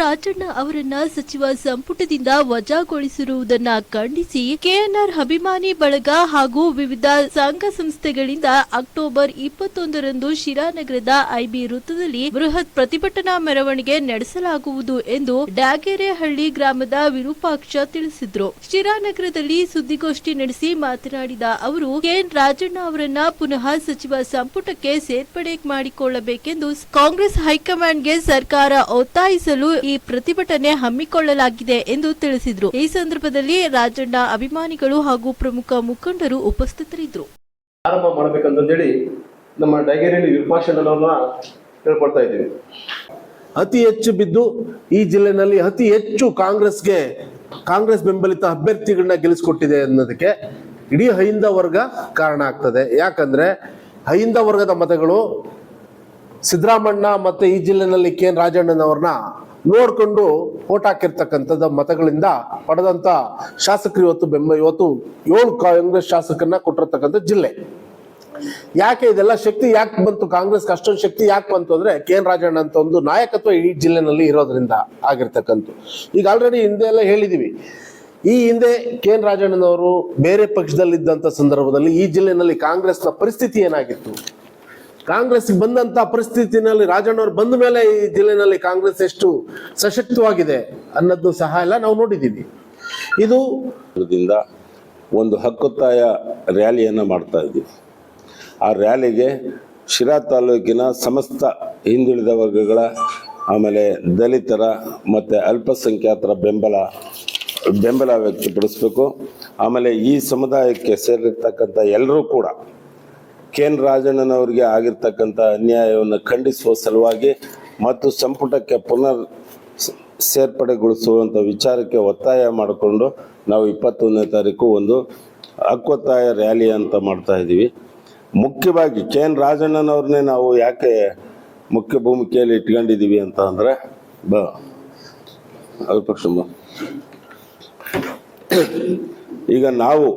ರಾಜಣ್ಣ ಅವರನ್ನ ಸಚಿವ ಸಂಪುಟದಿಂದ ವಜಾಗೊಳಿಸಿರುವುದನ್ನ ಖಂಡಿಸಿ ಕೆಎನ್ಆರ್ ಅಭಿಮಾನಿ ಬಳಗ ಹಾಗೂ ವಿವಿಧ ಸಂಘ ಸಂಸ್ಥೆಗಳಿಂದ ಅಕ್ಟೋಬರ್ 21ರಂದು ಶಿರಾನಗರದ ಐಬಿ ವೃತ್ತದಲ್ಲಿ ಬೃಹತ್ ಪ್ರತಿಭಟನಾ ಮೆರವಣಿಗೆ ನಡೆಸಲಾಗುವುದು ಎಂದು ಡ್ಯಾಗೆರೆಹಳ್ಳಿ ಗ್ರಾಮದ ವಿರೂಪಾಕ್ಷ ತಿಳಿಸಿದ್ರು. ಶಿರಾನಗರದಲ್ಲಿ ಸುದ್ದಿಗೋಷ್ಠಿ ನಡೆಸಿ ಮಾತನಾಡಿದ ಅವರು ಕೆಎನ್ ರಾಜಣ್ಣ ಅವರನ್ನ ಪುನಃ ಸಚಿವ ಸಂಪುಟಕ್ಕೆ ಸೇರ್ಪಡೆ ಮಾಡಿಕೊಳ್ಳಬೇಕೆಂದು ಕಾಂಗ್ರೆಸ್ ಹೈಕಮಾಂಡ್ಗೆ ಸರ್ಕಾರ ಒತ್ತಾಯಿಸಲು ಈ ಪ್ರತಿಭಟನೆ ಹಮ್ಮಿಕೊಳ್ಳಲಾಗಿದೆ ಎಂದು ತಿಳಿಸಿದರು. ಈ ಸಂದರ್ಭದಲ್ಲಿ ರಾಜಣ್ಣ ಅಭಿಮಾನಿಗಳು ಹಾಗೂ ಪ್ರಮುಖ ಮುಖಂಡರು ಉಪಸ್ಥಿತರಿದ್ದರು. ಆರಂಭ ಮಾಡಬೇಕಂತೇಳಿ ನಮ್ಮ ಡೈಗೇರಿಯಲ್ಲಿ ವಿರೂಪಾಕ್ಷನವರನ್ನ ಹೇಳ್ಕೊಡ್ತಾ ಇದ್ದೀವಿ. ಅತಿ ಹೆಚ್ಚು ಬಿದ್ದು ಈ ಜಿಲ್ಲೆನಲ್ಲಿ ಅತಿ ಹೆಚ್ಚು ಕಾಂಗ್ರೆಸ್ ಬೆಂಬಲಿತ ಅಭ್ಯರ್ಥಿಗಳನ್ನ ಗೆಲ್ಲಿಸಿಕೊಟ್ಟಿದೆ ಅನ್ನೋದಕ್ಕೆ ಇಡೀ ಅಹಿಂದ ವರ್ಗ ಕಾರಣ ಆಗ್ತದೆ. ಯಾಕಂದ್ರೆ ಅಹಿಂದ ವರ್ಗದ ಮತಗಳು ಸಿದ್ದರಾಮಣ್ಣ ಮತ್ತೆ ಈ ಜಿಲ್ಲೆನಲ್ಲಿ ಕೆಎನ್ ರಾಜಣ್ಣನವ್ರನ್ನ ನೋಡ್ಕೊಂಡು ಓಟ್ ಹಾಕಿರ್ತಕ್ಕಂಥದ್ದು ಮತಗಳಿಂದ ಪಡೆದಂತ ಶಾಸಕರು ಇವತ್ತು 7 ಕಾಂಗ್ರೆಸ್ ಶಾಸಕರನ್ನ ಕೊಟ್ಟಿರ್ತಕ್ಕಂಥ ಜಿಲ್ಲೆ. ಯಾಕೆ ಇದೆಲ್ಲ ಶಕ್ತಿ ಯಾಕೆ ಬಂತು, ಕಾಂಗ್ರೆಸ್ ಅಷ್ಟೊಂದು ಶಕ್ತಿ ಯಾಕೆ ಬಂತು ಅಂದ್ರೆ ಕೆಎನ್ ರಾಜಣ್ಣ ಅಂತ ಒಂದು ನಾಯಕತ್ವ ಈ ಜಿಲ್ಲೆನಲ್ಲಿ ಇರೋದ್ರಿಂದ ಆಗಿರ್ತಕ್ಕಂಥ. ಈಗ ಆಲ್ರೆಡಿ ಹಿಂದೆ ಎಲ್ಲ ಹೇಳಿದೀವಿ, ಈ ಹಿಂದೆ ಕೆಎನ್ ರಾಜಣ್ಣನವರು ಬೇರೆ ಪಕ್ಷದಲ್ಲಿದ್ದಂಥ ಸಂದರ್ಭದಲ್ಲಿ ಈ ಜಿಲ್ಲೆನಲ್ಲಿ ಕಾಂಗ್ರೆಸ್ನ ಪರಿಸ್ಥಿತಿ ಏನಾಗಿತ್ತು, ಕಾಂಗ್ರೆಸ್ ಬಂದಂತ ಪರಿಸ್ಥಿತಿನಲ್ಲಿ ರಾಜಣ್ಣವ್ರು ಬಂದ ಮೇಲೆ ಈ ಜಿಲ್ಲೆನಲ್ಲಿ ಕಾಂಗ್ರೆಸ್ ಎಷ್ಟು ಸಶಕ್ತವಾಗಿದೆ ಅನ್ನೋದು ಸಹ ಎಲ್ಲ ನಾವು ನೋಡಿದ್ದೀವಿ. ಇದು ಒಂದು ಹಕ್ಕೊತ್ತಾಯ ರ್ಯಾಲಿಯನ್ನು ಮಾಡ್ತಾ ಇದ್ದೀವಿ. ಆ ರ್ಯಾಲಿಗೆ ಶಿರಾ ತಾಲೂಕಿನ ಸಮಸ್ತ ಹಿಂದುಳಿದ ವರ್ಗಗಳ, ಆಮೇಲೆ ದಲಿತರ ಮತ್ತು ಅಲ್ಪಸಂಖ್ಯಾತರ ಬೆಂಬಲ ವ್ಯಕ್ತಪಡಿಸಬೇಕು. ಆಮೇಲೆ ಈ ಸಮುದಾಯಕ್ಕೆ ಸೇರಿರ್ತಕ್ಕಂಥ ಎಲ್ಲರೂ ಕೂಡ ಕೆಎನ್ ರಾಜಣ್ಣನವರಿಗೆ ಆಗಿರ್ತಕ್ಕಂಥ ಅನ್ಯಾಯವನ್ನು ಖಂಡಿಸುವ ಸಲುವಾಗಿ ಮತ್ತು ಸಂಪುಟಕ್ಕೆ ಪುನರ್ ಸೇರ್ಪಡೆಗೊಳಿಸುವಂಥ ವಿಚಾರಕ್ಕೆ ಒತ್ತಾಯ ಮಾಡಿಕೊಂಡು ನಾವು 21ನೇ ತಾರೀಕು ಒಂದು ಹಕ್ಕೊತ್ತಾಯ ರ್ಯಾಲಿ ಅಂತ ಮಾಡ್ತಾ ಇದ್ದೀವಿ. ಮುಖ್ಯವಾಗಿ ಕೆಎನ್ ರಾಜಣ್ಣನವ್ರನ್ನೇ ನಾವು ಯಾಕೆ ಮುಖ್ಯ ಭೂಮಿಕೆಯಲ್ಲಿ ಇಟ್ಕೊಂಡಿದ್ದೀವಿ ಅಂತ ಅಂದರೆ ಈಗ ನಾವು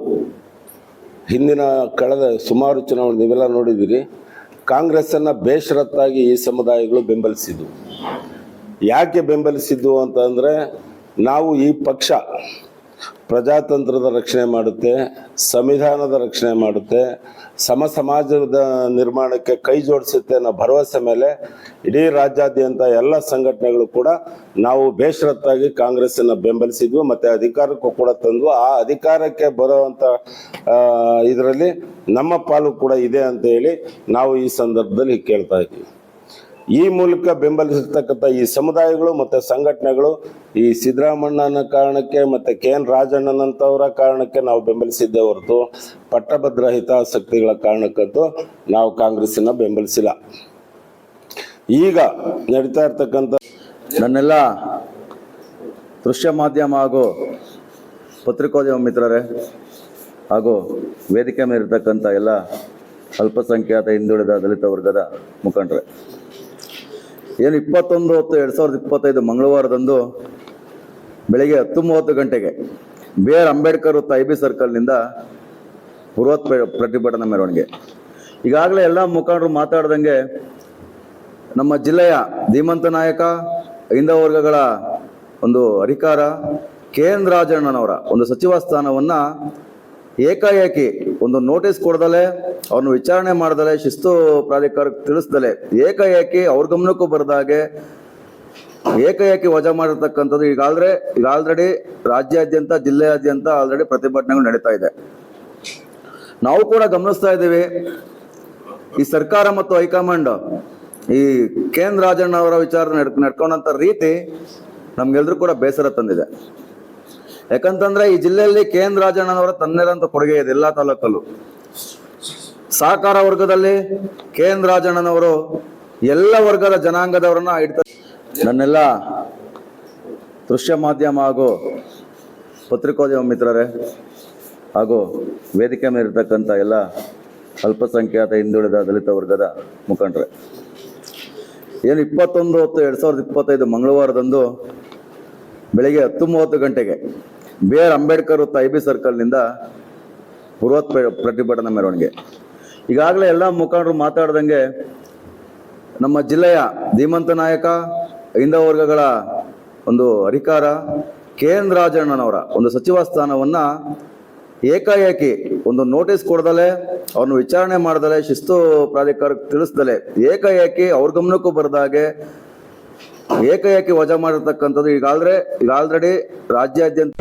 ಹಿಂದಿನ ಕಳೆದ ಸುಮಾರು ಚುನಾವಣೆ ನೀವೆಲ್ಲ ನೋಡಿದ್ದೀರಿ, ಕಾಂಗ್ರೆಸ್ಸನ್ನು ಬೇಷರತ್ತಾಗಿ ಈ ಸಮುದಾಯಗಳು ಬೆಂಬಲಿಸಿದ್ವು. ಯಾಕೆ ಬೆಂಬಲಿಸಿದ್ವು ಅಂತಂದರೆ, ನಾವು ಈ ಪಕ್ಷ ಪ್ರಜಾತಂತ್ರದ ರಕ್ಷಣೆ ಮಾಡುತ್ತೆ, ಸಂವಿಧಾನದ ರಕ್ಷಣೆ ಮಾಡುತ್ತೆ, ಸಮಾಜದ ನಿರ್ಮಾಣಕ್ಕೆ ಕೈ ಜೋಡಿಸುತ್ತೆ ಅನ್ನೋ ಭರವಸೆ ಮೇಲೆ ಇಡೀ ರಾಜ್ಯಾದ್ಯಂತ ಎಲ್ಲ ಸಂಘಟನೆಗಳು ಕೂಡ ನಾವು ಬೇಷರತ್ತಾಗಿ ಕಾಂಗ್ರೆಸ್ಸನ್ನು ಬೆಂಬಲಿಸಿದ್ವು ಮತ್ತು ಅಧಿಕಾರಕ್ಕೂ ಕೂಡ ತಂದ್ವು. ಆ ಅಧಿಕಾರಕ್ಕೆ ಬರುವಂಥ ಇದರಲ್ಲಿ ನಮ್ಮ ಪಾಲು ಕೂಡ ಇದೆ ಅಂತ ಹೇಳಿ ನಾವು ಈ ಸಂದರ್ಭದಲ್ಲಿ ಕೇಳ್ತಾ ಇದ್ದೀವಿ. ಈ ಮೂಲಕ ಬೆಂಬಲಿಸಿರ್ತಕ್ಕಂಥ ಈ ಸಮುದಾಯಗಳು ಮತ್ತು ಸಂಘಟನೆಗಳು ಈ ಸಿದ್ದರಾಮಣ್ಣನ ಕಾರಣಕ್ಕೆ ಮತ್ತು ಕೆಎನ್ ರಾಜಣ್ಣನಂತವರ ಕಾರಣಕ್ಕೆ ನಾವು ಬೆಂಬಲಿಸಿದ್ದೇ ಹೊರತು ಪಟ್ಟಭದ್ರ ಹಿತಾಸಕ್ತಿಗಳ ಕಾರಣಕ್ಕಂತೂ ನಾವು ಕಾಂಗ್ರೆಸ್ಸನ್ನು ಬೆಂಬಲಿಸಿಲ್ಲ. ಈಗ ನಡೀತಾ ಇರ್ತಕ್ಕಂಥ ನನ್ನೆಲ್ಲ ದೃಶ್ಯ ಮಾಧ್ಯಮ ಹಾಗೂ ಪತ್ರಿಕೋದ್ಯಮ ಮಿತ್ರರೇ ಹಾಗೂ ವೇದಿಕೆ ಮೇಲಿರ್ತಕ್ಕಂಥ ಎಲ್ಲ ಅಲ್ಪಸಂಖ್ಯಾತ ಹಿಂದುಳಿದ ದಲಿತ ವರ್ಗದ ಮುಖಂಡರೇ, ಏನು 21/10/2025 ಮಂಗಳವಾರದಂದು ಬೆಳಗ್ಗೆ 10:30 ಗಂಟೆಗೆ BR ಅಂಬೇಡ್ಕರ್ ವೃತ್ತ IB ಸರ್ಕಲ್ನಿಂದ ಬೃಹತ್ ಪ್ರತಿಭಟನಾ ಮೆರವಣಿಗೆ. ಈಗಾಗಲೇ ಎಲ್ಲ ಮುಖಂಡರು ಮಾತಾಡ್ದಂಗೆ ನಮ್ಮ ಜಿಲ್ಲೆಯ ಧೀಮಂತ ನಾಯಕ, ಹಿಂದುಳಿದ ವರ್ಗಗಳ ಒಂದು ಅಧಿಕಾರ ಕೆಎನ್ ರಾಜಣ್ಣನವರ ಒಂದು ಸಚಿವ ಸ್ಥಾನವನ್ನು ಏಕಾಏಕಿ ಒಂದು ನೋಟಿಸ್ ಕೊಡದಲೆ, ಅವ್ರನ್ನ ವಿಚಾರಣೆ ಮಾಡ್ದಲೆ, ಶಿಸ್ತು ಪ್ರಾಧಿಕಾರಕ್ಕೆ ತಿಳಿಸ್ದಲೆ, ಏಕಾಏಕಿ ಅವ್ರ ಗಮನಕ್ಕೂ ಬರದಾಗೆ ಏಕಾಏಕಿ ವಜಾ ಮಾಡಿರ್ತಕ್ಕಂಥದ್ದು ಈಗ ಆಲ್ರೆಡಿ ರಾಜ್ಯಾದ್ಯಂತ ಜಿಲ್ಲೆಯಾದ್ಯಂತ ಆಲ್ರೆಡಿ ಪ್ರತಿಭಟನೆಗಳು ನಡೀತಾ ಇದೆ. ನಾವು ಕೂಡ ಗಮನಿಸ್ತಾ ಇದ್ದೀವಿ, ಈ ಸರ್ಕಾರ ಮತ್ತು ಹೈಕಮಾಂಡ್ ಈ ಕೆಎನ್ ರಾಜಣ್ಣ ಅವರ ವಿಚಾರ ನಡ್ಕೊಂಡಂಥ ರೀತಿ ನಮ್ಗೆಲ್ರೂ ಕೂಡ ಬೇಸರ ತಂದಿದೆ. ಯಾಕಂತಂದ್ರೆ ಈ ಜಿಲ್ಲೆಯಲ್ಲಿ ಕೆಎನ್ ರಾಜಣ್ಣನವರ ತನ್ನದಂತ ಕೊಡುಗೆ ಇದೆ. ಎಲ್ಲಾ ತಾಲೂಕಲ್ಲೂ ಸಹಕಾರ ವರ್ಗದಲ್ಲಿ ಕೆಎನ್ ರಾಜಣ್ಣನವರು ಎಲ್ಲ ವರ್ಗದ ಜನಾಂಗದವರನ್ನ ಇಡ್ತಾರೆ. ನನ್ನೆಲ್ಲ ದೃಶ್ಯ ಮಾಧ್ಯಮ ಹಾಗೂ ಪತ್ರಿಕೋದ್ಯಮ ಮಿತ್ರರೇ ಹಾಗೂ ವೇದಿಕೆ ಮೇಲಿರ್ತಕ್ಕಂಥ ಎಲ್ಲ ಅಲ್ಪಸಂಖ್ಯಾತ ಹಿಂದುಳಿದ ದಲಿತ ವರ್ಗದ ಮುಖಂಡರೇ, ಏನು 21/10/2025 ಮಂಗಳವಾರದಂದು ಬೆಳಗ್ಗೆ 10:30 ಗಂಟೆಗೆ BR ಅಂಬೇಡ್ಕರ್ ವೃತ್ತ IB ಸರ್ಕಲ್ನಿಂದ ಬೃಹತ್ ಪ್ರತಿಭಟನಾ ಮೆರವಣಿಗೆ. ಈಗಾಗಲೇ ಎಲ್ಲ ಮುಖಂಡರು ಮಾತಾಡ್ದಂಗೆ ನಮ್ಮ ಜಿಲ್ಲೆಯ ಧೀಮಂತ ನಾಯಕ, ಹಿಂದುಳಿದ ವರ್ಗಗಳ ಒಂದು ಅಧಿಕಾರ KN ರಾಜಣ್ಣನವರ ಒಂದು ಸಚಿವ ಸ್ಥಾನವನ್ನ ಏಕಾಏಕಿ ಒಂದು ನೋಟಿಸ್ ಕೊಡದಲೆ ಅವ್ರನ್ನ ವಿಚಾರಣೆ ಮಾಡದಲೆ ಶಿಸ್ತು ಪ್ರಾಧಿಕಾರಕ್ಕೆ ತಿಳಿಸ್ದಲೆ ಏಕಾಏಕಿ ಅವ್ರ ಗಮನಕ್ಕೂ ಬರದಾಗೆ ಏಕಾಏಕಿ ವಜಾ ಮಾಡಿರ್ತಕ್ಕಂಥದ್ದು ಈಗ ಆಲ್ರೆಡಿ ರಾಜ್ಯಾದ್ಯಂತ